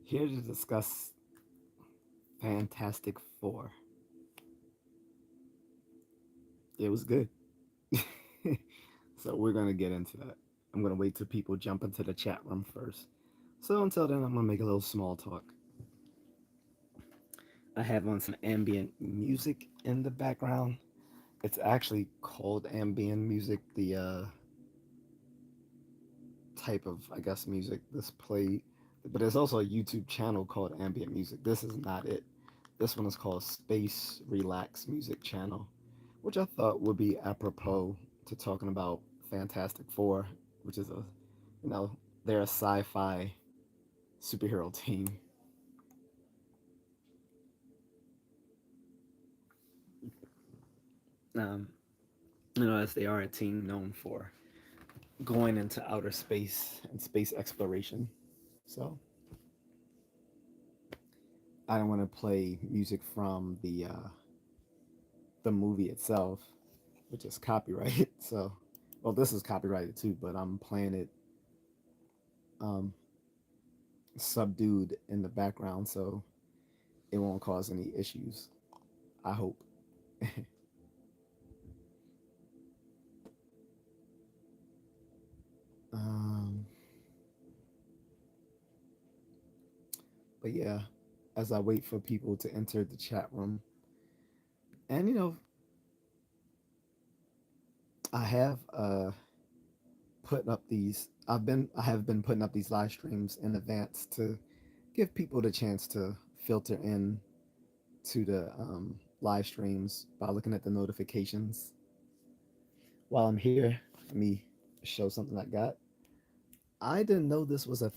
Here to discuss Fantastic Four. It was good. So we're gonna get into that. I'm gonna wait till people jump into the chat room first. So until then, I'm gonna make a little small talk. I have on some ambient music in the background. It's actually called ambient music. The type of, I guess, music this played, but there's also a YouTube channel called ambient music. This is not it. This one is called Space Relax Music Channel, which I thought would be apropos to talking about Fantastic Four, which is a, you know, they're a sci-fi superhero team. Um, as they are a team known for going into outer space and space exploration. So I don't want to play music from the movie itself, which is copyrighted. So, well, this is copyrighted too, but I'm playing it um, subdued in the background, so it won't cause any issues. I hope. um, but yeah, as I wait for people to enter the chat room, and I have putting up these. I have been putting up these live streams in advance to give people the chance to filter in to the live streams by looking at the notifications. While I'm here, let me show something I got. I didn't know this was a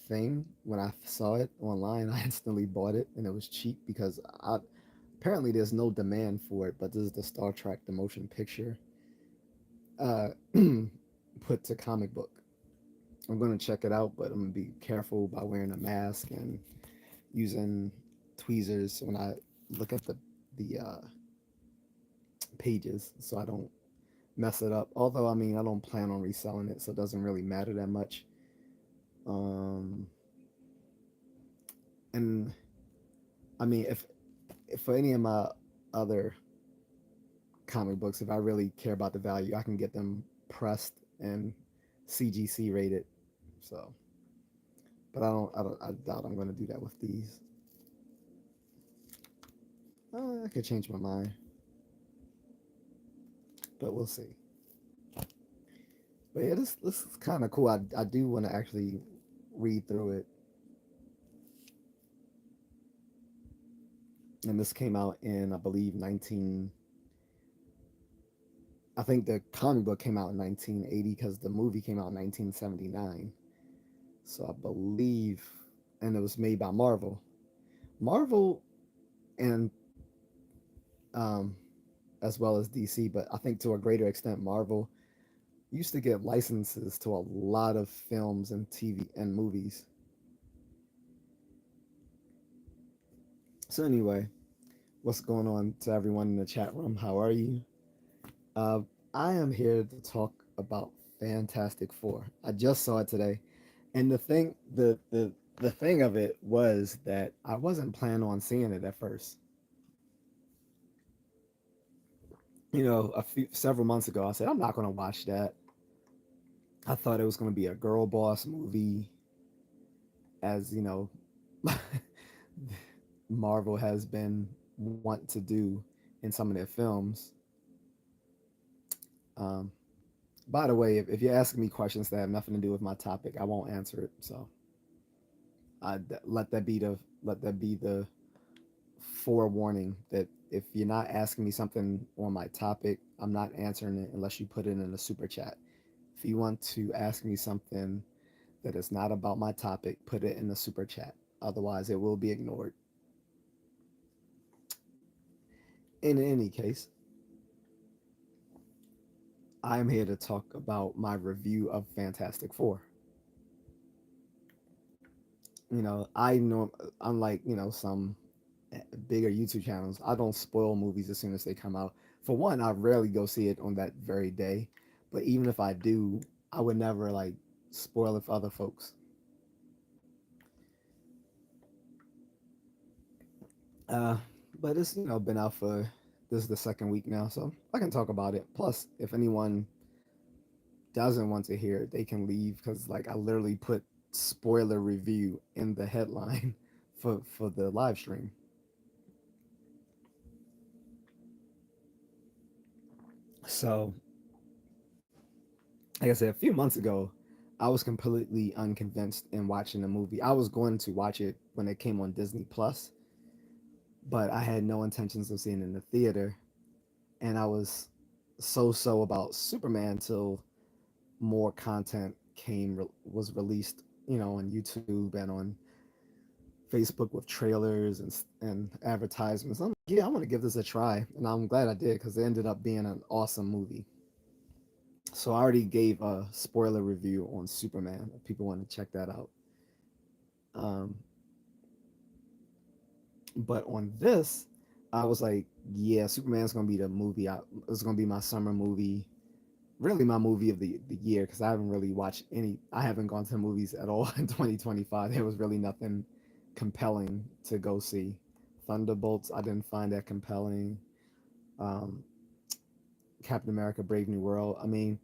thing when I saw it online. I instantly bought it, and it was cheap because apparently there's no demand for it. But this is the Star Trek the motion picture uh, put to comic book. I'm gonna check it out, but I'm gonna be careful by wearing a mask and using tweezers when I look at the pages, so I don't mess it up. Although I mean, I don't plan on reselling it, so it doesn't really matter that much. Um, and I mean, if for any of my other comic books, if I really care about the value, I can get them pressed and CGC rated. So, but I doubt I'm going to do that with these. I could change my mind, but we'll see. But yeah, this is kind of cool. I do want to actually read through it. And this came out in, I believe, 19. I think the comic book came out in 1980 because the movie came out in 1979. So I believe, and it was made by Marvel. Marvel and um, as well as DC, but I think to a greater extent, Marvel used to get licenses to a lot of films and TV and movies. So anyway, what's going on to everyone in the chat room? How are you? Uh, I am here to talk about Fantastic Four. I just saw it today, and the thing of it was that I wasn't planning on seeing it at first. Several months ago, I said I'm not going to watch that. I thought it was going to be a girl boss movie, as Marvel has been want to do in some of their films. Um, by the way, if you're asking me questions that have nothing to do with my topic, I won't answer it. So let that be the forewarning that if you're not asking me something on my topic, I'm not answering it unless you put it in a super chat. If you want to ask me something that is not about my topic, put it in the super chat. Otherwise, it will be ignored. In any case, I'm here to talk about my review of Fantastic Four. I know, unlike, some bigger YouTube channels, I don't spoil movies as soon as they come out. For one, I rarely go see it on that very day. But even if I do, I would never like spoil it for other folks. Uh, but it's been out for this is the second week now, so I can talk about it. Plus, if anyone doesn't want to hear it, they can leave because like I literally put spoiler review in the headline for the live stream. So, like I said, a few months ago, I was completely unconvinced in watching the movie. I was going to watch it when it came on Disney Plus, but I had no intentions of seeing it in the theater, and I was so about Superman till more content was released, on YouTube and on Facebook with trailers and advertisements. I'm like, yeah, I want to give this a try, and I'm glad I did because it ended up being an awesome movie. So I already gave a spoiler review on Superman. If people want to check that out. Um, but on this, I was like, yeah, Superman's gonna be the movie. It's gonna be my summer movie. Really, my movie of the year because I haven't really watched any. I haven't gone to the movies at all in 2025. There was really nothing compelling to go see. Thunderbolts, I didn't find that compelling. Um, Captain America: Brave New World. I mean,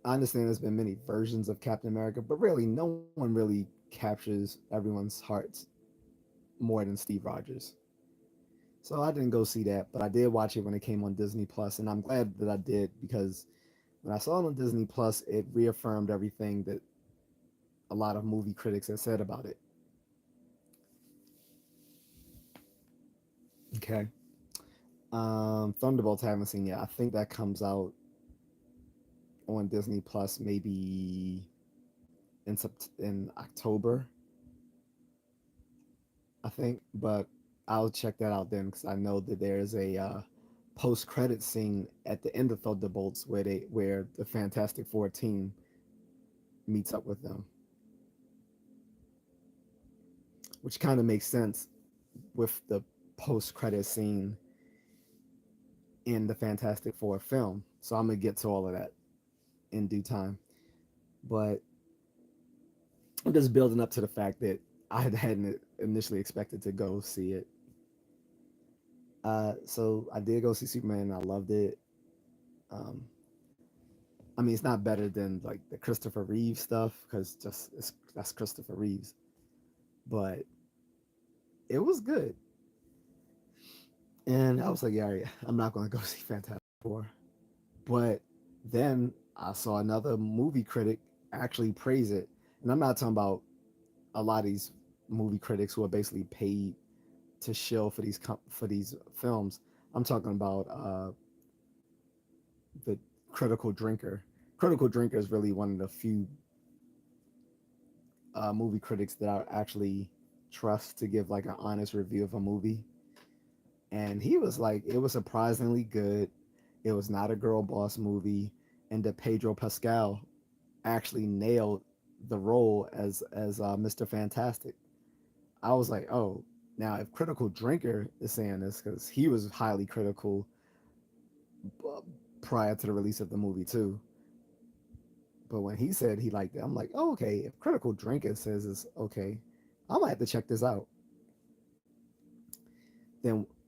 I understand there's been many versions of Captain America, but really, no one really captures everyone's hearts more than Steve Rogers. So I didn't go see that, but I did watch it when it came on Disney Plus, and I'm glad that I did because when I saw it on Disney Plus, it reaffirmed everything that a lot of movie critics have said about it. Okay. Thunderbolts I haven't seen yet. I think that comes out on Disney Plus maybe in October, I think, but I'll check that out then because I know that there's a post credit scene at the end of Thunderbolts where the Fantastic Four team meets up with them, which kind of makes sense with the post credit scene in the Fantastic Four film. So I'm gonna get to all of that in due time. But I'm just building up to the fact that I hadn't initially expected to go see it. So I did go see Superman. And I loved it. Um, I mean, it's not better than like the Christopher Reeve stuff because that's Christopher Reeves, but it was good. And I was like, yeah, yeah I'm not going to go see Fantastic Four. But then I saw another movie critic actually praise it, and I'm not talking about a lot of these movie critics who are basically paid to shill for these films. I'm talking about the Critical Drinker. Critical Drinker is really one of the few movie critics that I actually trust to give like an honest review of a movie. And he was like, it was surprisingly good. It was not a girl boss movie, and that Pedro Pascal actually nailed the role as Mr. Fantastic. I was like, oh, now if Critical Drinker is saying this because he was highly critical uh, prior to the release of the movie too. But when he said he liked it, I'm like, oh, okay. If Critical Drinker says it's okay, I might have to check this out.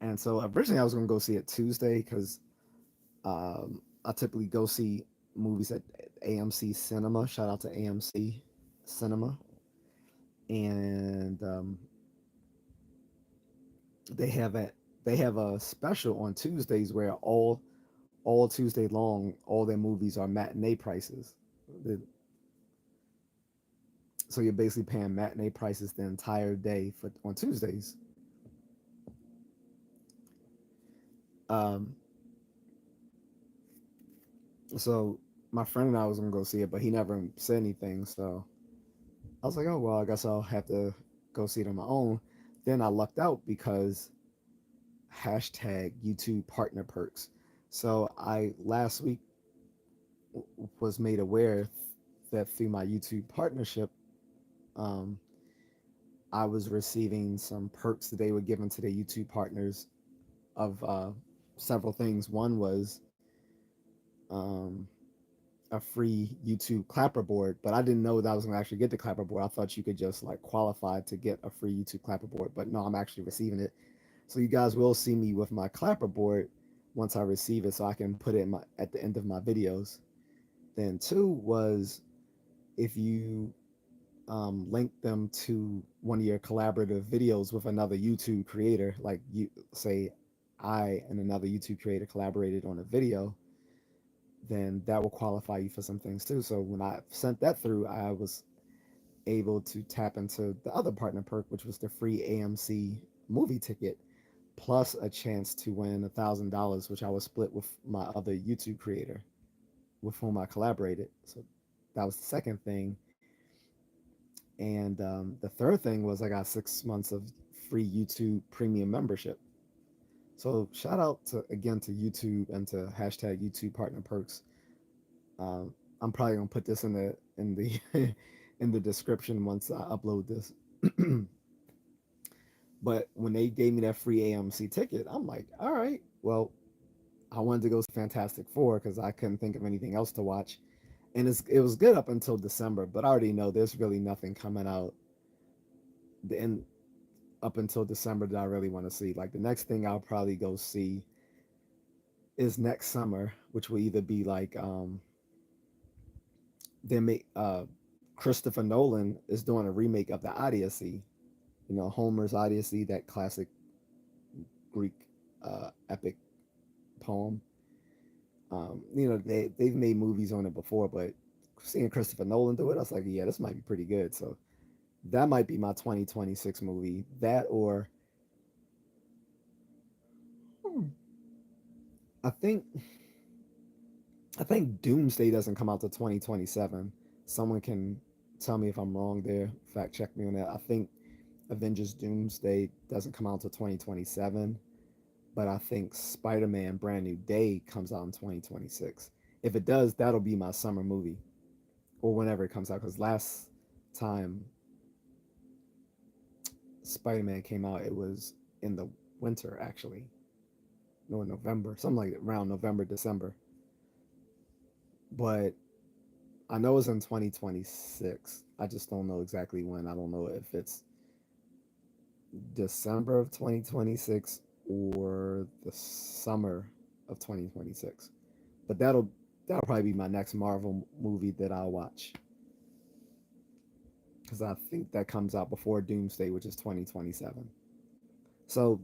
And so originally I was gonna go see it Tuesday because I typically go see movies at AMC Cinema. Shout out to AMC Cinema, and they have a they have a special on Tuesdays where all Tuesday long all their movies are matinee prices. The, so you're basically paying matinee prices the entire day for on Tuesdays. Um, so my friend and I was gonna go see it, but he never said anything. So I was like, oh well, I guess I'll have to go see it on my own. Then I lucked out because hashtag YouTube partner perks. So I last week was made aware that through my YouTube partnership, um, I was receiving some perks that they were giving to their YouTube partners of several things. One was um, a free YouTube clapperboard, but I didn't know that I was gonna actually get the clapperboard. I thought you could just like qualify to get a free YouTube clapperboard, but no, I'm actually receiving it. So you guys will see me with my clapperboard once I receive it, so I can put it in my at the end of my videos. Then two was if you link them to one of your collaborative videos with another YouTube creator, like you say, I and another YouTube creator collaborated on a video, then that will qualify you for some things too. So when I sent that through, I was able to tap into the other partner perk, which was the free AMC movie ticket, plus a chance to win $1,000, which I was split with my other YouTube creator with whom I collaborated. So that was the second thing. And the third thing was I got 6 months of free YouTube premium membership. So shout out to again to YouTube and to hashtag YouTube partner perks. I'm probably gonna put this in the in the description once I upload this. But when they gave me that free AMC ticket, I'm like, all right, well, I wanted to go see Fantastic Four because I couldn't think of anything else to watch, and it was good up until December. But I already know there's really nothing coming out the end up until December that I really want to see. Like the next thing I'll probably go see is next summer, which will either be like they make Christopher Nolan is doing a remake of the Odyssey, Homer's Odyssey, that classic Greek epic poem. They've made movies on it before, but seeing Christopher Nolan do it, I was like, yeah, this might be pretty good. So that might be my 2026 movie. That or hmm, I think I think Doomsday doesn't come out to 2027. Someone can tell me if I'm wrong there. Fact check me on that. I think Avengers Doomsday doesn't come out to 2027, but I think Spider-Man Brand New Day comes out in 2026. If it does, that'll be my summer movie or whenever it comes out. Because last time Spider-Man came out, it was in the winter actually, no, in November, something like around November, December. But I know it's in 2026. I just don't know exactly when. I don't know if it's December of 2026 or the summer of 2026. But that'll probably be my next Marvel movie that I'll watch because I think that comes out before Doomsday, which is 2027. So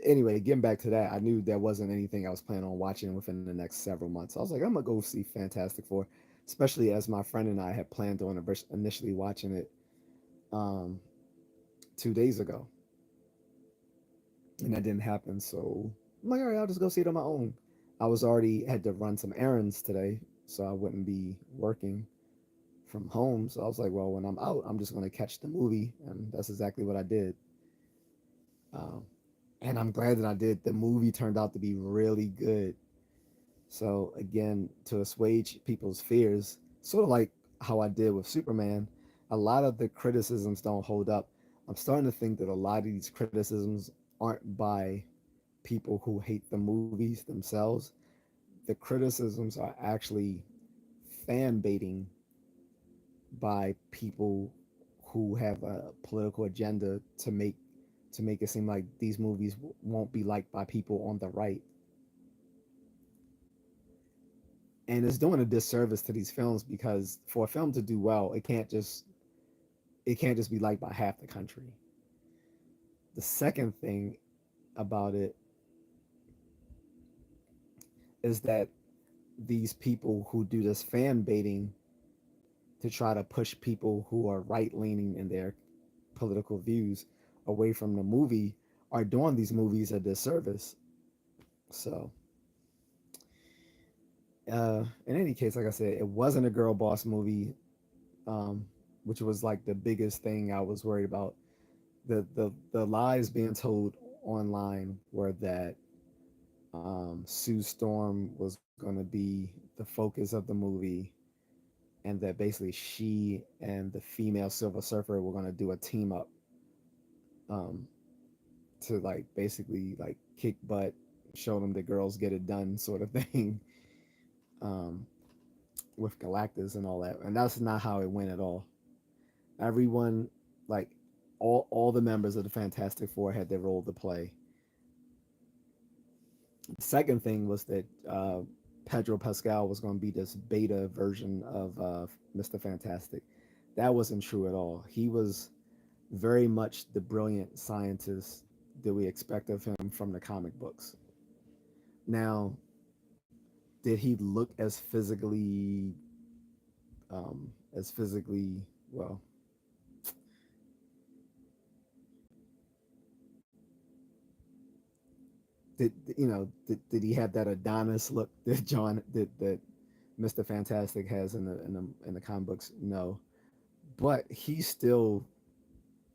anyway, getting back to that, I knew there wasn't anything I was planning on watching within the next several months. I was like, I'm gonna go see Fantastic Four, especially as my friend and I had planned on initially watching it um, 2 days ago, and that didn't happen. So I'm like, all right, I'll just go see it on my own. I was already had to run some errands today, so I wouldn't be working from home. So I was like, well, when I'm out, I'm just gonna catch the movie, and that's exactly what I did. Um, and I'm glad that I did. The movie turned out to be really good. So again, to assuage people's fears, sort of like how I did with Superman, a lot of the criticisms don't hold up. I'm starting to think that a lot of these criticisms aren't by people who hate the movies themselves. The criticisms are actually fan baiting by people who have a political agenda to make it seem like these movies won't be liked by people on the right. And it's doing a disservice to these films because for a film to do well, it can't just be liked by half the country. The second thing about it is that these people who do this fan baiting to try to push people who are right leaning in their political views away from the movie are doing these movies a disservice. So, in any case, like I said, it wasn't a girl boss movie, um, which was like the biggest thing I was worried about. The lies being told online were that Sue Storm was going to be the focus of the movie, and that basically she and the female Silver Surfer were going to do a team up um, to like basically like kick butt, show them the girls get it done sort of thing. Um, with Galactus and all that, and that's not how it went at all. Everyone, like all the members of the Fantastic Four had their role to play. The second thing was that Pedro Pascal was going to be this beta version of Mr. Fantastic. That wasn't true at all. He was very much the brilliant scientist that we expect of him from the comic books. Now, did he look as physically well? Did he have that Adonis look that that Mr. Fantastic has in the comic books? No, but he still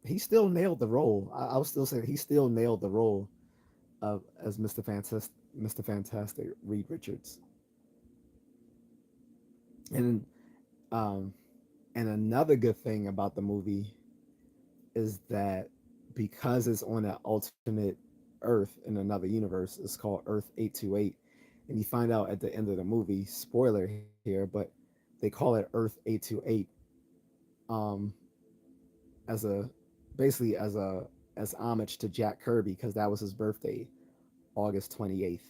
nailed the role. I'll still say he still nailed the role of as Mr. Fantastic, Reed Richards. And um, and another good thing about the movie is that because it's on an alternate Earth in another universe, it's called Earth 828. And you find out at the end of the movie, spoiler here, but they call it Earth 828 um, as a basically as homage to Jack Kirby because that was his birthday, August 28th.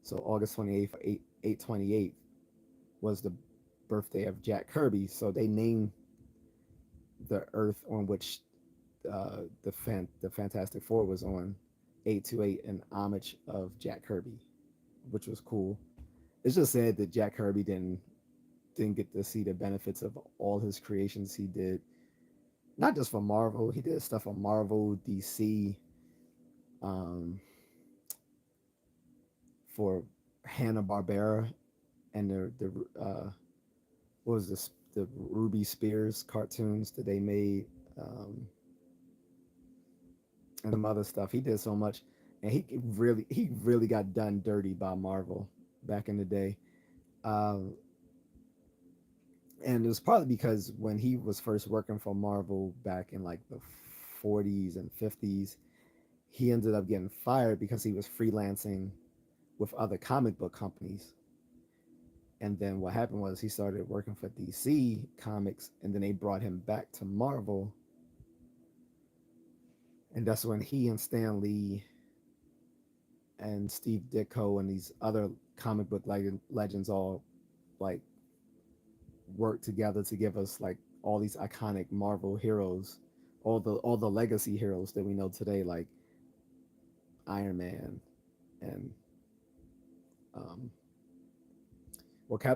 So August 28th, 828 was the birthday of Jack Kirby. So they named the Earth on which the Fantastic Four was on 828 in homage of Jack Kirby, which was cool. It's just sad that Jack Kirby didn't get to see the benefits of all his creations he did. Not just for Marvel, he did stuff for Marvel, DC, um, for Hanna Barbera, and what was this the Ruby Spears cartoons that they made, um, and some other stuff. He did so much, and he really got done dirty by Marvel back in the day. Um, and it was partly because when he was first working for Marvel back in like the 40s and 50s, he ended up getting fired because he was freelancing with other comic book companies. And then what happened was he started working for DC Comics, and then they brought him back to Marvel, and that's when he and Stan Lee and Steve Ditko and these other comic book legends all like worked together to give us like all these iconic Marvel heroes, all the legacy heroes that we know today, like Iron Man and um,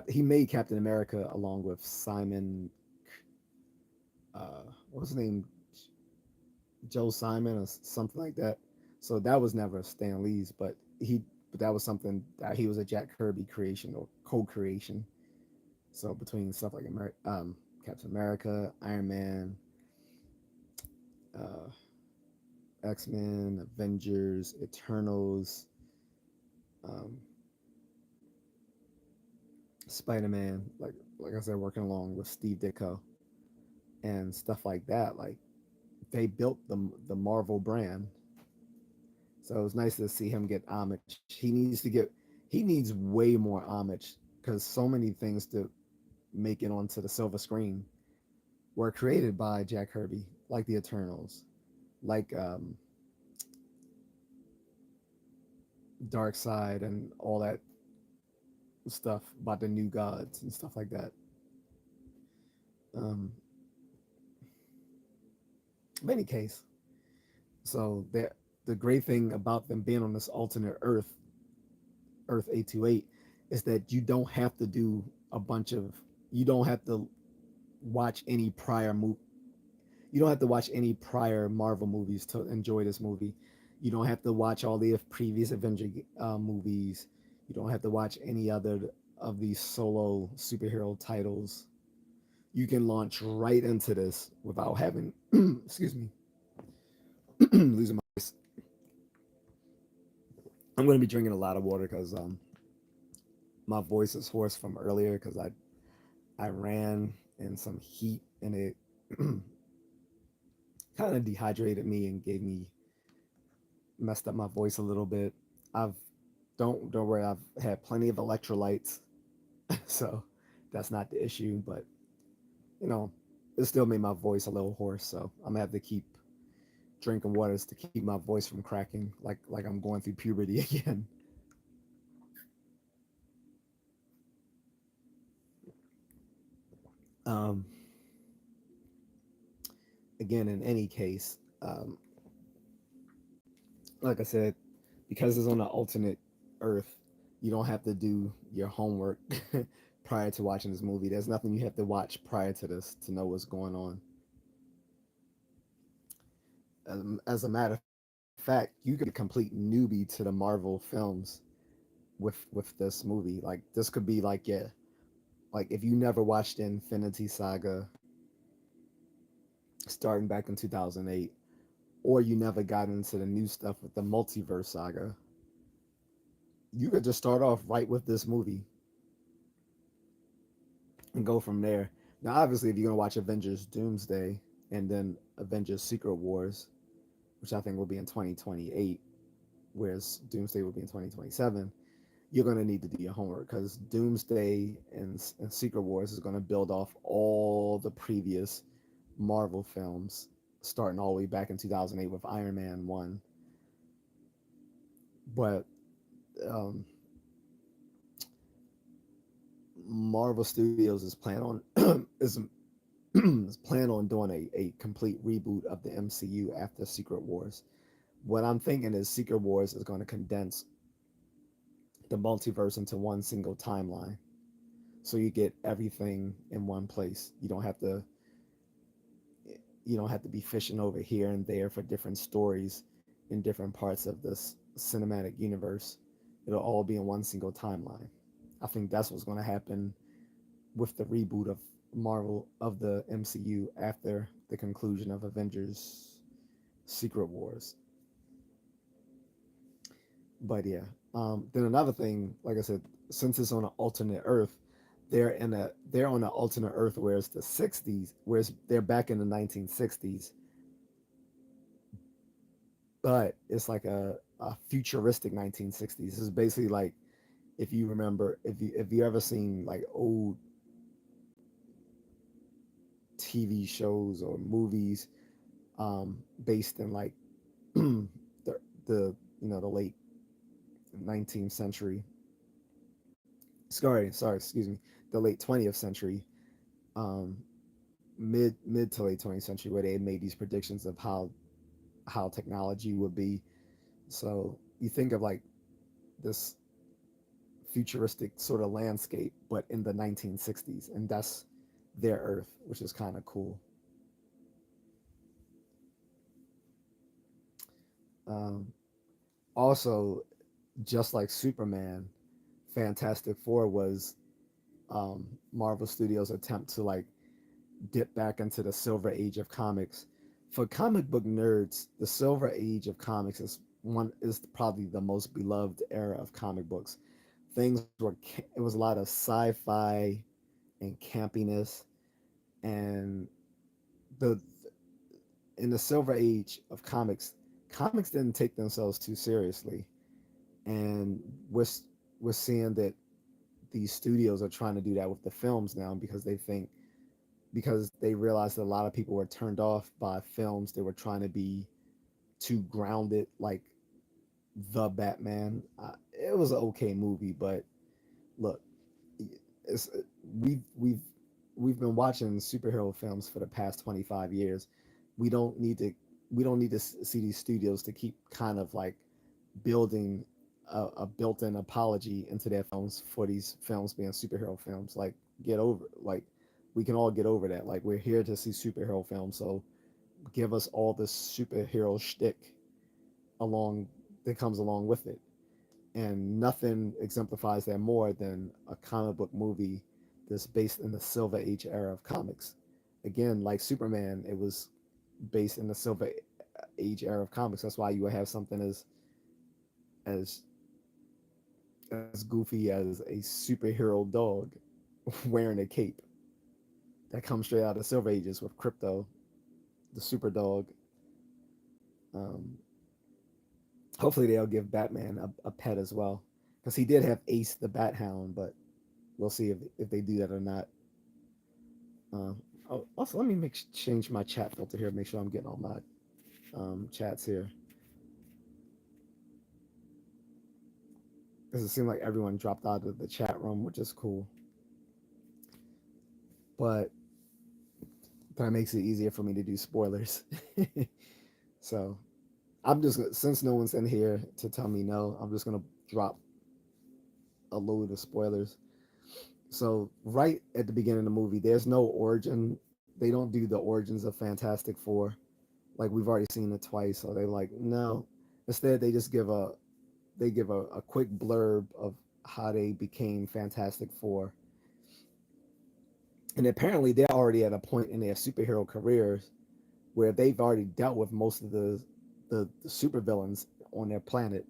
he made Captain America along with Simon. What was his name? Joe Simon or something like that. So that was never Stan Lee's, but that was something that he was a Jack Kirby creation or co-creation. So between stuff like Captain America, Iron Man, uh, X Men, Avengers, Eternals, um, Spider Man, like I said, working along with Steve Ditko and stuff like that. Like they built the Marvel brand. So it was nice to see him get homage. He needs way more homage because so many things to make it onto the silver screen were created by Jack Kirby, like the Eternals, like Dark Side and all that stuff about the new gods and stuff like that. Um, in any case, so the great thing about them being on this alternate Earth, Earth 828, is that you don't have to watch any prior move. You don't have to watch any prior Marvel movies to enjoy this movie. You don't have to watch all the previous Avenger movies. You don't have to watch any other of these solo superhero titles. You can launch right into this without having, excuse me, losing my voice. I'm going to be drinking a lot of water because my voice is hoarse from earlier because I ran in some heat and it kind of dehydrated me and gave me messed up my voice a little bit. I've don't worry, I've had plenty of electrolytes, so that's not the issue, but you know, it still made my voice a little hoarse, so I'm gonna have to keep drinking waters to keep my voice from cracking, like I'm going through puberty again. Um, Again, in any case, like I said, because it's on an alternate Earth, you don't have to do your homework prior to watching this movie. There's nothing you have to watch prior to this to know what's going on. As a matter of fact, you could be a complete newbie to the Marvel films with this movie. Like this could be like, yeah, like if you never watched the Infinity Saga starting back in 2008, or you never got into the new stuff with the multiverse saga, you could just start off right with this movie and go from there. Now, obviously, if you're gonna watch Avengers Doomsday and then Avengers Secret Wars, which I think will be in 2028, whereas Doomsday will be in 2027, you're gonna need to do your homework because Doomsday and Secret Wars is gonna build off all the previous Marvel films, starting all the way back in 2008 with Iron Man 1. But um, Marvel Studios is is plan on doing a complete reboot of the MCU after Secret Wars. What I'm thinking is Secret Wars is going to condense the multiverse into one single timeline, so you get everything in one place. You don't have to be fishing over here and there for different stories in different parts of this cinematic universe. It'll all be in one single timeline. I think that's what's going to happen with the reboot of Marvel of the MCU after the conclusion of Avengers Secret Wars. But yeah, then another thing, like I said, since it's on an alternate Earth, they're on an alternate Earth where it's the '60s, whereas they're back in the 1960s, but it's like a futuristic 1960s. It's basically like if you remember, if you ever seen like old TV shows or movies based in like the the late 19th century, sorry, excuse me, the late 20th century, um, mid to late 20th century, where they made these predictions of how technology would be. So you think of like this futuristic sort of landscape, but in the 1960s, and that's their Earth, which is kind of cool. Um, Also, just like Superman, Fantastic Four was Marvel Studios' attempt to like dip back into the silver age of comics. For comic book nerds, the silver age of comics is probably the most beloved era of comic books. Things were it was a lot of sci-fi and campiness, and the in the silver age of comics didn't take themselves too seriously, and we're seeing that these studios are trying to do that with the films now because they realized that a lot of people were turned off by films they were trying to be too grounded, like the Batman. It was an okay movie, but look, it's we've we've been watching superhero films for the past 25 years. We don't need to we don't need to see these studios to keep kind of like building a built-in apology into their films for these films being superhero films. Like get over like we can all get over that. Like we're here to see superhero films, so give us all the superhero shtick along that comes along with it. And nothing exemplifies that more than a comic book movie that's based in the Silver Age era of comics. Again, like Superman, it was based in the Silver Age era of comics. That's why you would have something as as goofy as a superhero dog wearing a cape that comes straight out of the Silver Ages with Crypto, the super dog. Um, Hopefully they'll give Batman a pet as well, because he did have Ace the Bat Hound, but we'll see if they do that or not. Uh, oh, also, let me change my chat filter here. Make sure I'm getting all my chats here because it seemed like everyone dropped out of the chat room, which is cool. But that makes it easier for me to do spoilers. So I'm just, since no one's in here to tell me no, I'm just gonna drop a load of spoilers. So right at the beginning of the movie, there's no origin. They don't do the origins of Fantastic Four. Like we've already seen it twice. So they like no. Instead, they give a quick blurb of how they became Fantastic Four. And apparently, they're already at a point in their superhero careers where they've already dealt with most of the supervillains on their planet.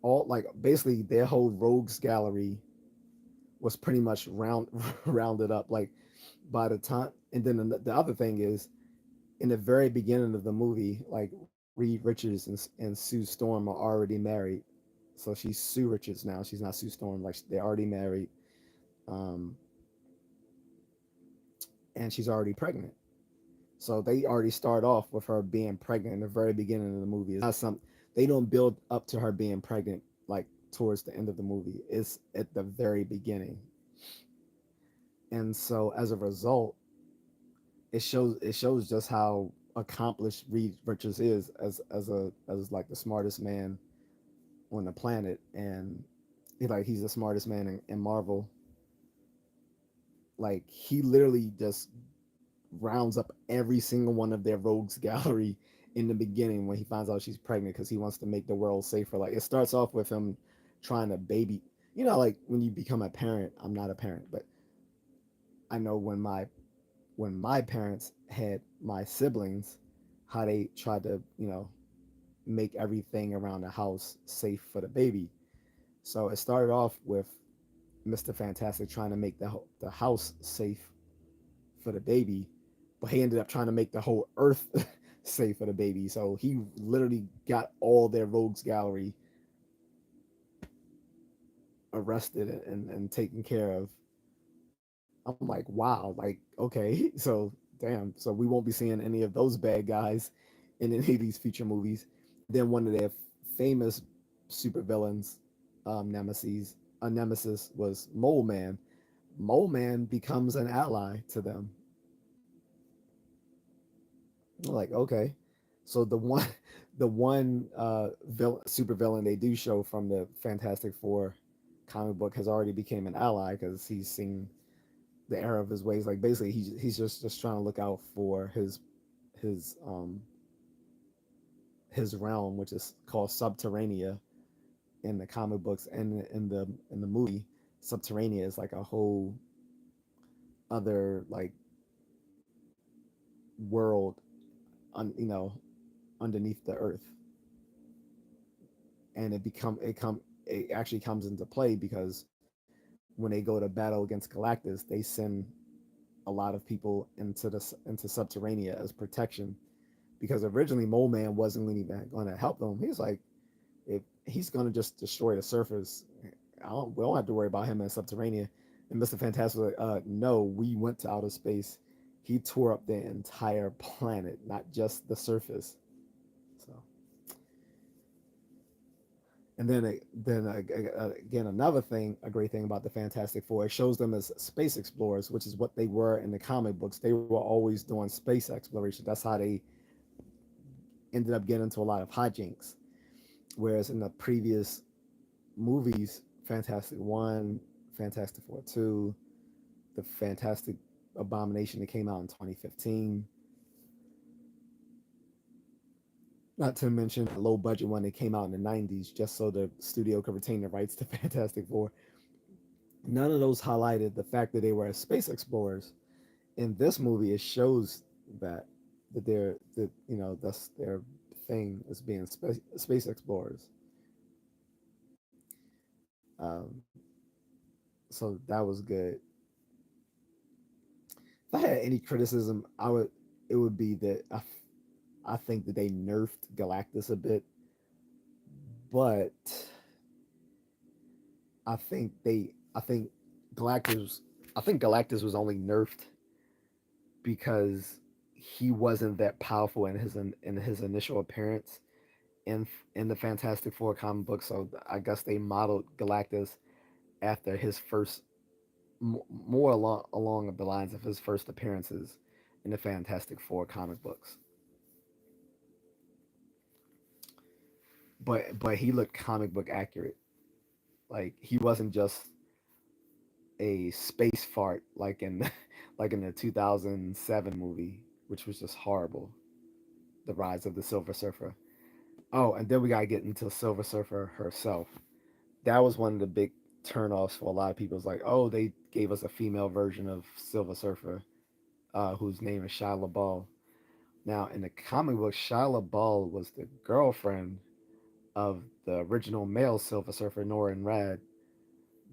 All like basically their whole rogues gallery was pretty much rounded up. Like by the time, and then the other thing is in the very beginning of the movie, like Reed Richards and Sue Storm are already married. So she's Sue Richards now. She's not Sue Storm. Like they're already married, um, and she's already pregnant. So they already start off with her being pregnant in the very beginning of the movie. It's not some they don't build up to her being pregnant like towards the end of the movie. It's at the very beginning. And so as a result, it shows just how accomplished Reed Richards is as like the smartest man on the planet, and he's the smartest man in Marvel. Like he literally just rounds up every single one of their rogues gallery in the beginning when he finds out she's pregnant because he wants to make the world safer. Like it starts off with him trying to baby. Like when you become a parent. I'm not a parent, but I know when my parents had my siblings, how they tried to make everything around the house safe for the baby. So it started off with Mr. Fantastic trying to make the house safe for the baby, but he ended up trying to make the whole earth safe for the baby. So he literally got all their rogues gallery arrested and taken care of. I'm like, wow, like okay, so damn, so we won't be seeing any of those bad guys in any of these future movies. Then one of their famous supervillains, nemesis was Mole Man. Mole Man becomes an ally to them. Like, okay. So the one super villain they do show from the Fantastic Four comic book has already became an ally because he's seen the error of his ways. Like basically he's just trying to look out for his um his realm, which is called Subterranea in the comic books, and in the movie. Subterranea is like a whole other like world, you know, underneath the earth, and it actually comes into play because when they go to battle against Galactus, they send a lot of people into Subterranea as protection because originally Mole Man wasn't even going to help them. He's like, if he's going to just destroy the surface, we don't have to worry about him in Subterranea. And Mr. Fantastic was like, no, we went to outer space. He tore up the entire planet, not just the surface. So, and then again, another thing, a great thing about the Fantastic Four, it shows them as space explorers, which is what they were in the comic books. They were always doing space exploration. That's how they ended up getting into a lot of hijinks. Whereas in the previous movies, Fantastic One, Fantastic Four Two, the Fantastic Abomination that came out in 2015, not to mention the low budget one that came out in the 90s, just so the studio could retain the rights to Fantastic Four. None of those highlighted the fact that they were space explorers. In this movie, it shows that that's their thing is being space explorers. Um, so that was good. If I had any criticism, it would be that I think that they nerfed Galactus a bit, but I think Galactus. I think Galactus was only nerfed because he wasn't that powerful in his initial appearance in in the Fantastic Four comic book. So I guess they modeled Galactus after his first, more along the lines of his first appearances in the Fantastic Four comic books. But he looked comic book accurate. Like he wasn't just a space fart like in like in the 2007 movie, which was just horrible. The Rise of the Silver Surfer. Oh, and then we gotta get into Silver Surfer herself. That was one of the big turnoffs for a lot of people. It's like, oh, they gave us a female version of Silver Surfer, whose name is Shia LaBeouf. Now, in the comic book, Shia LaBeouf was the girlfriend of the original male Silver Surfer, Norrin Rad,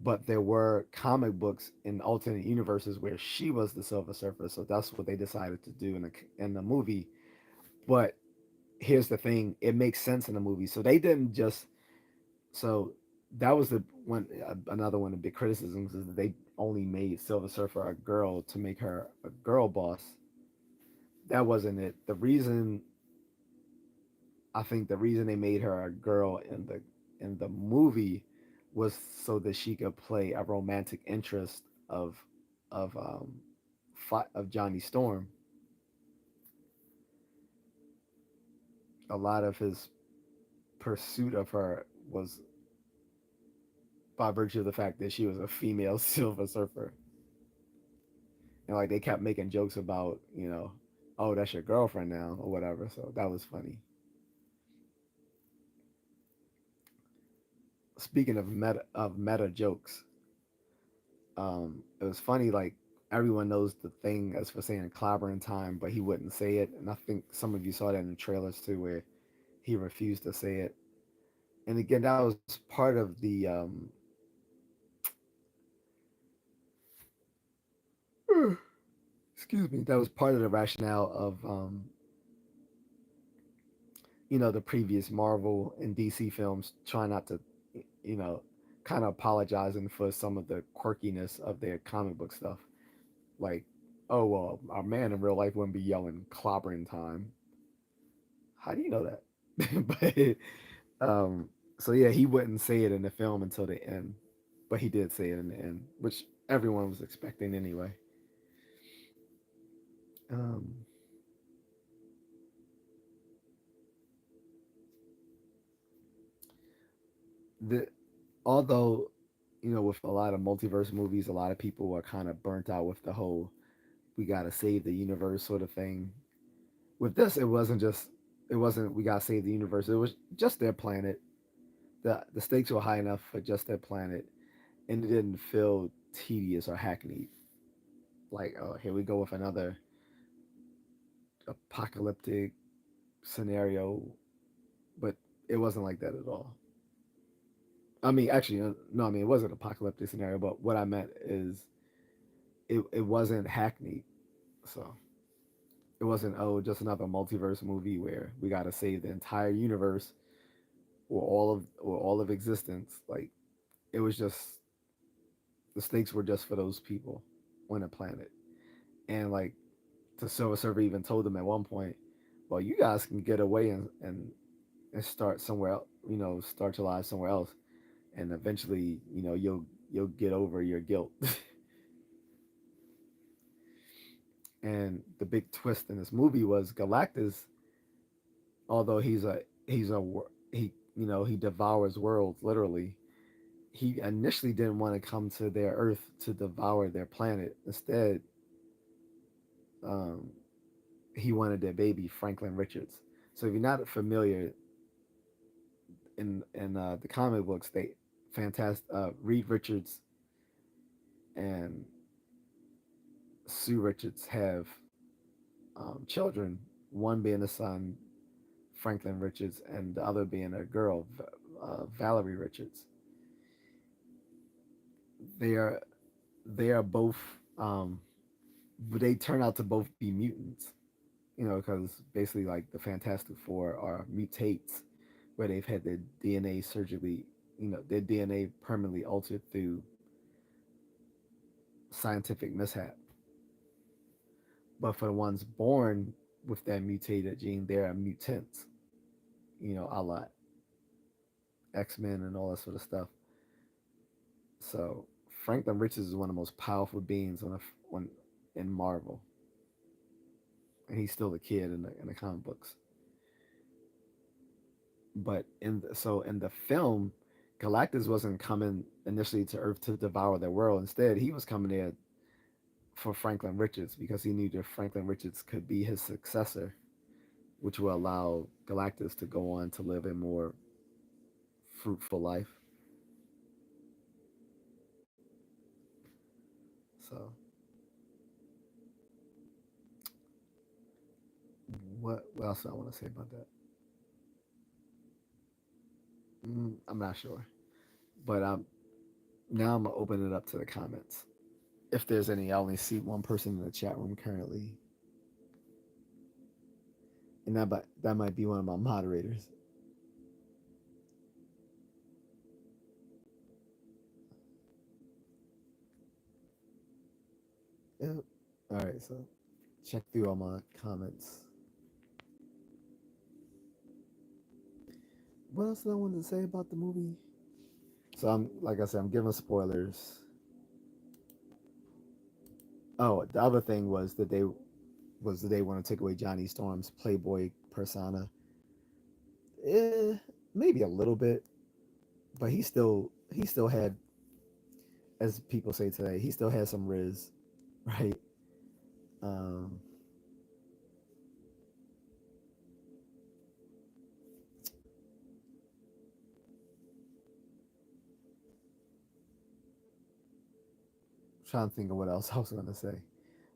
but there were comic books in alternate universes where she was the Silver Surfer, so that's what they decided to do in the movie. But here's the thing: it makes sense in the movie, so they didn't just so that was the one another one of the big criticisms is that they only made Silver Surfer a girl to make her a girl boss. That wasn't it. I think the reason they made her a girl in the movie was so that she could play a romantic interest of of Johnny Storm. A lot of his pursuit of her was by virtue of the fact that she was a female Silver Surfer, and like they kept making jokes about, oh, that's your girlfriend now or whatever. So that was funny. Speaking of meta jokes, it was funny. Like everyone knows the thing as for saying clobbering time, but he wouldn't say it. And I think some of you saw that in the trailers too, where he refused to say it. And again, that was part of the excuse me, that was part of the rationale of the previous Marvel and DC films trying not to, you know, kind of apologizing for some of the quirkiness of their comic book stuff. Like, oh well, our man in real life wouldn't be yelling clobbering time. How do you know that? but so yeah, he wouldn't say it in the film until the end, but he did say it in the end, which everyone was expecting anyway. Um, the although with a lot of multiverse movies, a lot of people are kind of burnt out with the whole we gotta save the universe sort of thing. With this, it wasn't we gotta save the universe. It was just their planet. The stakes were high enough for just their planet, and it didn't feel tedious or hackneyed. Like, oh, here we go with another apocalyptic scenario, but it wasn't like that at all. I mean, actually, no, I mean it wasn't an apocalyptic scenario, but what I meant is it wasn't hackneyed. So it wasn't, oh, just another multiverse movie where we got to save the entire universe or all of existence. Like it was just the stakes were just for those people on the planet. And like the Silver Surfer even told them at one point, well, you guys can get away and start somewhere else, start your lives somewhere else, and eventually, you'll get over your guilt. And the big twist in this movie was Galactus, although he devours worlds literally. He initially didn't want to come to their Earth to devour their planet. Instead, um, he wanted their baby, Franklin Richards. So if you're not familiar in the comic books, they fantastic Reed Richards and Sue Richards have children. One being a son, Franklin Richards, and the other being a girl, Valerie Richards. They are they are both they turn out to both be mutants. Because basically, like the Fantastic Four are mutates, where they've had their DNA surgically, their DNA permanently altered through scientific mishap. But for the ones born with that mutated gene, they're mutants. A la X-Men and all that sort of stuff. So Franklin Richards is one of the most powerful beings on in Marvel, and he's still a kid in the comic books. But in the film, Galactus wasn't coming initially to Earth to devour the world. Instead, he was coming there for Franklin Richards because he knew that Franklin Richards could be his successor, which will allow Galactus to go on to live a more fruitful life. So, what else do I want to say about that? I'm not sure, but now I'm gonna open it up to the comments. If there's any, I only see one person in the chat room currently, and that might be one of my moderators. Yep. All right, so check through all my comments. What else did I want to say about the movie? So I'm like I said, I'm giving spoilers. Oh, the other thing was that they want to take away Johnny Storm's Playboy persona. Eh, maybe a little bit, but he still had, as people say today, he still had some riz, right? Um, Trying to think of what else I was going to say.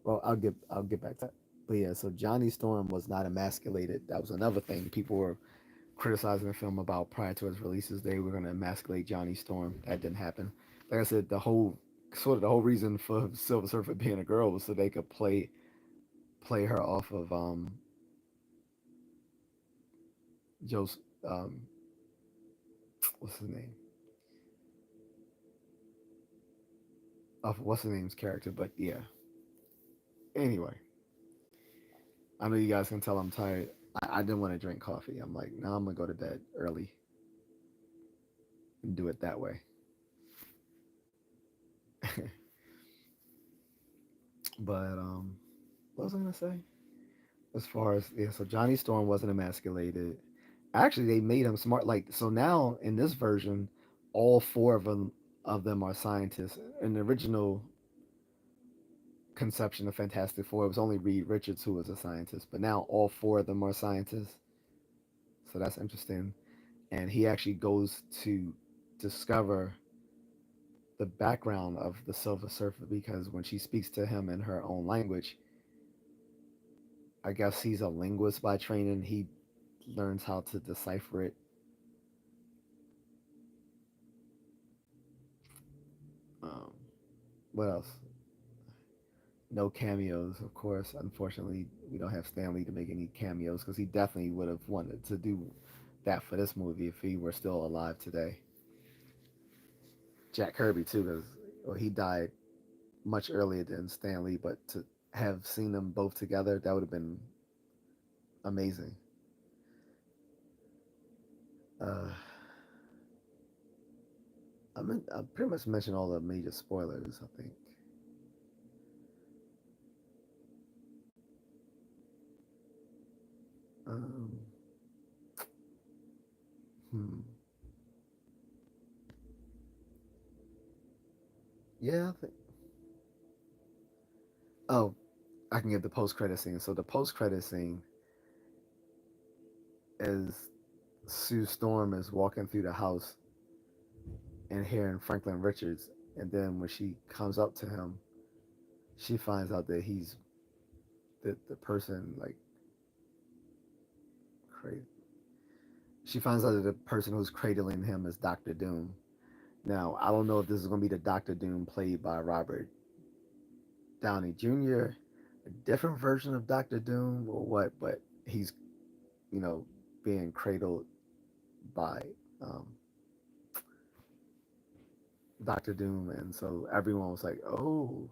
Well, I'll get back to that. But yeah, so Johnny Storm was not emasculated. That was another thing people were criticizing the film about prior to its releases. They were going to emasculate Johnny Storm. That didn't happen. Like I said, the whole reason for Silver Surfer being a girl was so they could play her off of Joe's what's his name off what's his name's character. But yeah, anyway, I know you guys can tell I'm tired. I didn't want to drink coffee. I'm like, now I'm gonna go to bed early and do it that way. But what was I gonna say? As far as yeah, so Johnny Storm wasn't emasculated. Actually, they made him smart. Like so now in this version, all four of them are scientists. In the original conception of Fantastic Four, it was only Reed Richards who was a scientist, but now all four of them are scientists. So that's interesting. And he actually goes to discover the background of the Silver Surfer because when she speaks to him in her own language, I guess he's a linguist by training. He learns how to decipher it. Um, what else? No cameos, of course. Unfortunately, we don't have Stanley to make any cameos because he definitely would have wanted to do that for this movie if he were still alive today. Jack Kirby too, because well, he died much earlier than Stanley, but to have seen them both together, that would have been amazing. Uh, I pretty much mentioned all the major spoilers. I think. Um, hmm. Yeah. Oh, I can get the post credit scene. So the post credit scene is Sue Storm is walking through the house and hearing Franklin Richards, and then when she comes up to him, she finds out that he's the person like crazy. She finds out that the person who's cradling him is Doctor Doom. Now I don't know if this is going to be the Doctor Doom played by Robert Downey Jr., a different version of Doctor Doom or what, but he's you know being cradled by um, Doctor Doom, and so everyone was like, "Oh."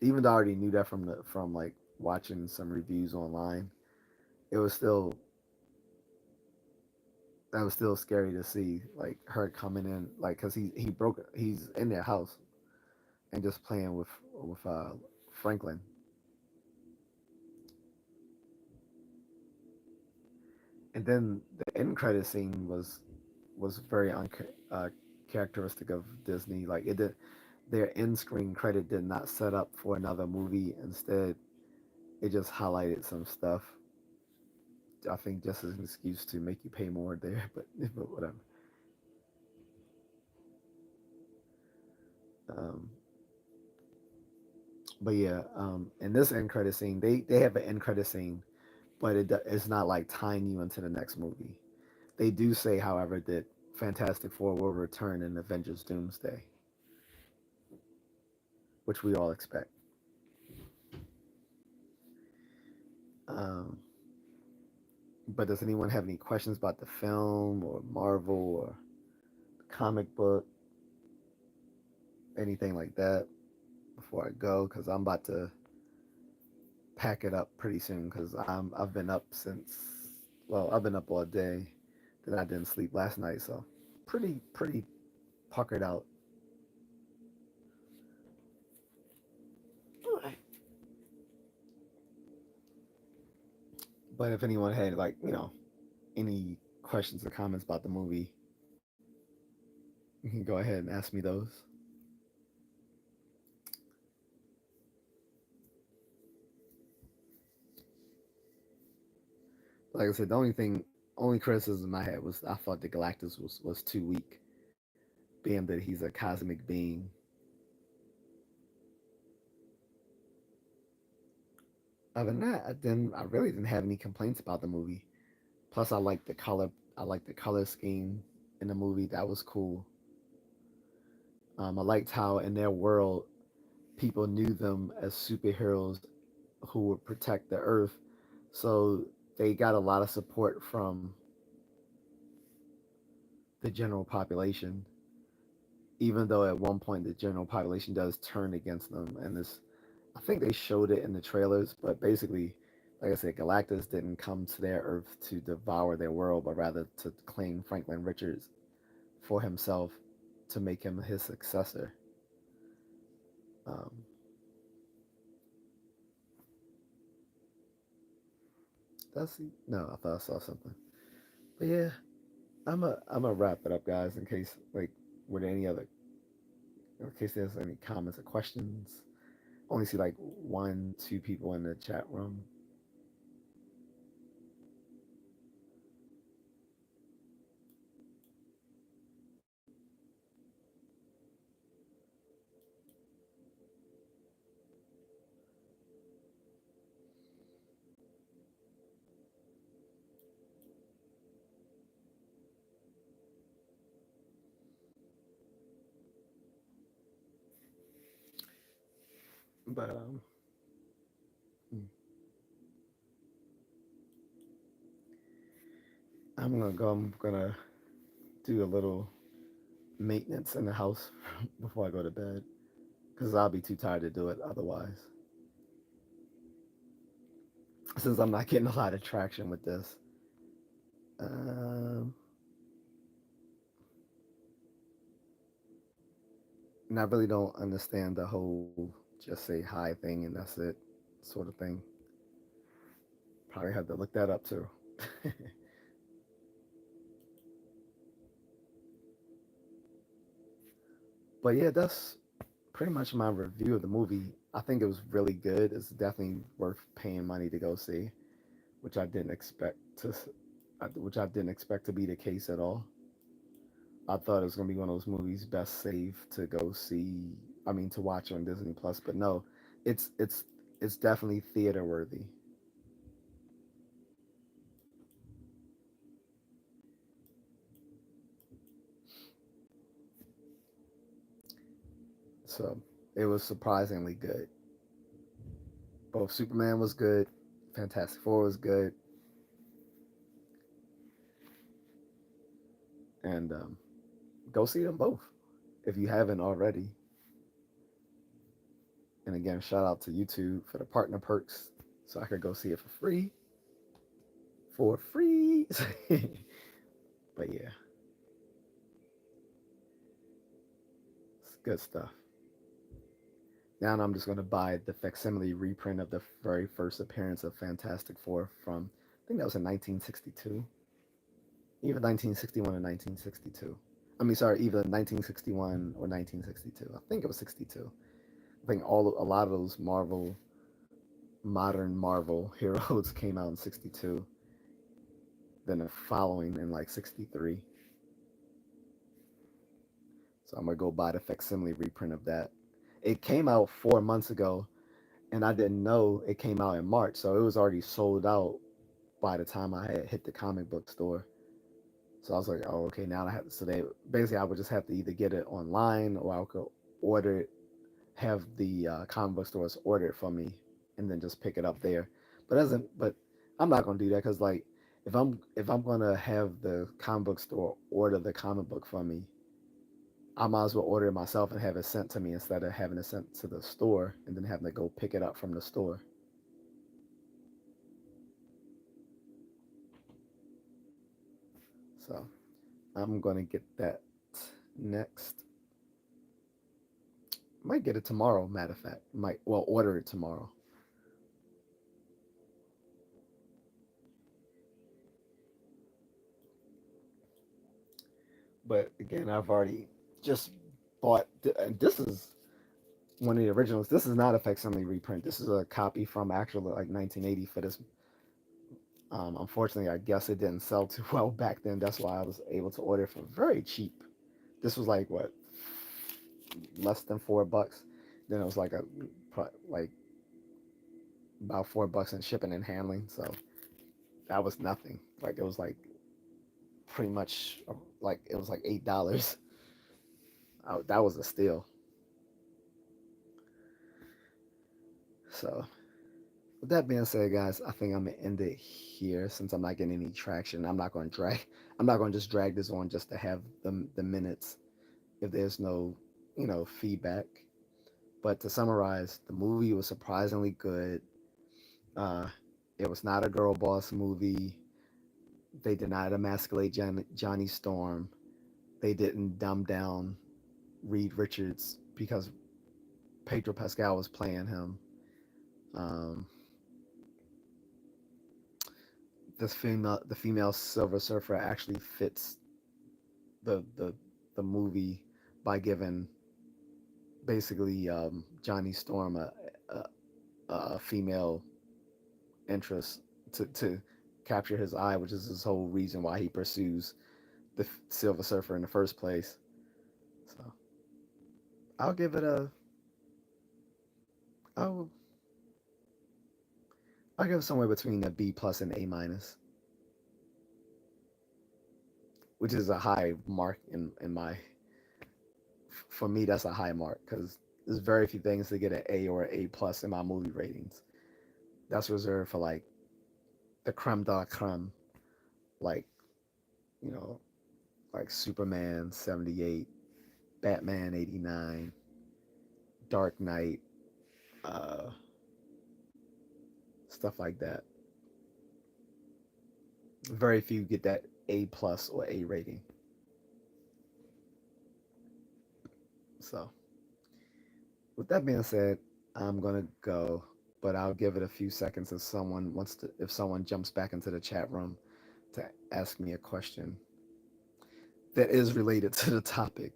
even though I already knew that from like watching some reviews online, it was still that was still scary to see like her coming in like because he's in their house and just playing with Franklin. And then the end credit scene was very characteristic of Disney. Like it did, their end screen credit did not set up for another movie. Instead, it just highlighted some stuff. I think just as an excuse to make you pay more there, but whatever. Um, but yeah, in this end credit scene, they have an end credit scene, but it's not like tying you into the next movie. They do say, however, that Fantastic Four will return in Avengers Doomsday, which we all expect. Um, but does anyone have any questions about the film or Marvel or the comic book, anything like that before I go? Because I'm about to pack it up pretty soon because I've been up since I've been up all day. Then I didn't sleep last night, so pretty puckered out. But if anyone had like any questions or comments about the movie, you can go ahead and ask me those. Like I said, only criticism I had was I thought the Galactus was too weak, being that he's a cosmic being. Other than that, I really didn't have any complaints about the movie. Plus, I like the color. I like the color scheme in the movie. That was cool. I liked how in their world people knew them as superheroes who would protect the Earth. So they got a lot of support from the general population, even though at one point the general population does turn against them. And this, I think they showed it in the trailers, but basically, like I said, Galactus didn't come to their Earth to devour their world, but rather to claim Franklin Richards for himself to make him his successor. Um, that's no, I thought I saw something, but yeah, I'm gonna wrap it up, guys. In case like were there any other, in case there's any comments or questions. Only see like one, two people in the chat room. But I'm gonna go. I'm gonna do a little maintenance in the house before I go to bed because I'll be too tired to do it otherwise. Since I'm not getting a lot of traction with this, um, and I really don't understand the whole just say hi thing and that's it sort of thing. Probably have to look that up too. But yeah, that's pretty much my review of the movie. I think it was really good. It's definitely worth paying money to go see, which I didn't expect which I didn't expect to be the case at all. I thought it was gonna be one of those movies best saved to go see. I mean, to watch on Disney Plus, but no, it's it's it's definitely theater worthy. So it was surprisingly good. Both Superman was good, Fantastic Four was good, and go see them both if you haven't already. And again, shout out to YouTube for the partner perks, so I could go see it for free. For free. But yeah, it's good stuff. Now I'm just going to buy the facsimile reprint of the very first appearance of Fantastic Four from, I think that was in 1962. Either 1961 or 1962. I mean, sorry, either 1961 or 1962. I think it was 62. I think a lot of those modern Marvel heroes came out in 62. Then the following in like 63. So I'm gonna go buy the facsimile reprint of that. It came out 4 months ago, and I didn't know it came out in March, so it was already sold out by the time I had hit the comic book store. So I was like, oh, okay, now I have. So they basically I would just have to either get it online or I could order it, have the comic book stores order it for me, and then just pick it up there. But I'm not gonna do that because like if I'm gonna have the comic book store order the comic book for me, I might as well order it myself and have it sent to me instead of having it sent to the store and then having to go pick it up from the store. So I'm gonna get that next. Might get it tomorrow. Matter of fact, might well order it tomorrow. But again, I've already just bought. And this is one of the originals. This is not a facsimile reprint. This is a copy from actual like 1980 for this. Unfortunately, I guess it didn't sell too well back then. That's why I was able to order it for very cheap. This was like what, less than $4. Then it was like like about $4 in shipping and handling. So that was nothing. Like it was like pretty much like it was like $8. That was a steal. So with that being said, guys, I think I'm gonna end it here since I'm not getting any traction. I'm not going to drag. I'm not going to just drag this on just to have the minutes if there's no feedback. But to summarize, the movie was surprisingly good. Uh, it was not a girl boss movie. They did not emasculate Johnny Storm. They didn't dumb down Reed Richards because Pedro Pascal was playing him. Um, the female Silver Surfer actually fits the the movie by giving basically Johnny Storm a, a female interest to capture his eye, which is his whole reason why he pursues the Silver Surfer in the first place. So I'll give it a I'll I'll give it somewhere between a B plus and A minus, which is a high mark in my for me. That's a high mark because there's very few things to get an A or an A plus in my movie ratings. That's reserved for like the creme de la creme, like you know, like Superman 78, Batman 89, Dark Knight, uh, stuff like that. Very few get that A plus or A rating. So with that being said, I'm gonna go, but I'll give it a few seconds if someone jumps back into the chat room to ask me a question that is related to the topic.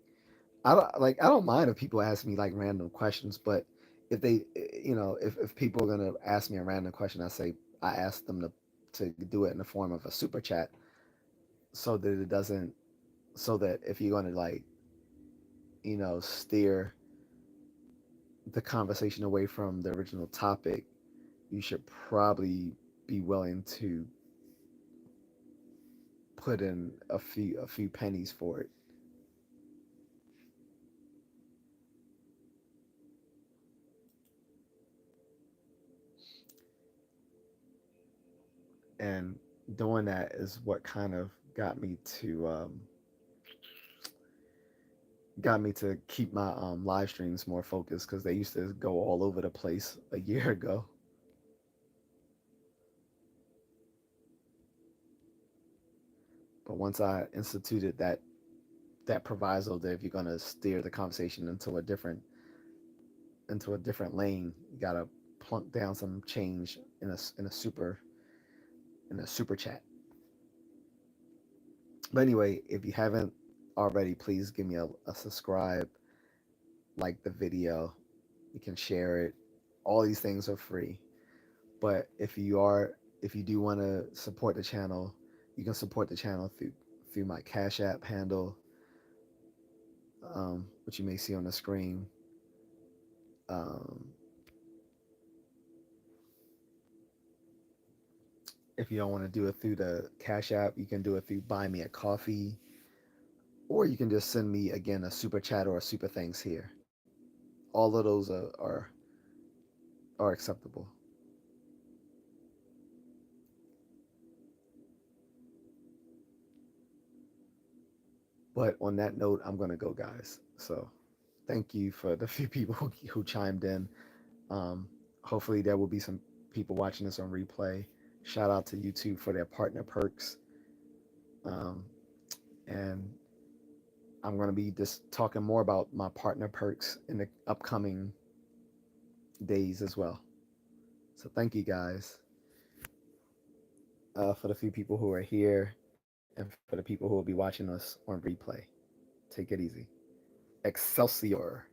I don't mind if people ask me like random questions, but if they if people are gonna ask me a random question, I ask them to do it in the form of a super chat so that it doesn't so that if you're gonna like steer the conversation away from the original topic, you should probably be willing to put in a few pennies for it. And doing that is what kind of got me to keep my live streams more focused because they used to go all over the place a year ago. But once I instituted that proviso that if you're gonna steer the conversation into a different lane, you gotta plunk down some change in a super chat. But anyway, if you haven't already, please give me a subscribe, like the video. You can share it. All these things are free. But if you do want to support the channel, you can support the channel through my Cash App handle, which you may see on the screen. Um, if you don't want to do it through the Cash App, you can do it through Buy Me a Coffee, or you can just send me again a super chat or a super thanks here. All of those are acceptable. But on that note, I'm gonna go, guys. So thank you for the few people who chimed in. Um, Hopefully, there will be some people watching this on replay. Shout out to YouTube for their partner perks. Um, and I'm going to be just talking more about my partner perks in the upcoming days as well. So, thank you guys for the few people who are here and for the people who will be watching us on replay. Take it easy. Excelsior.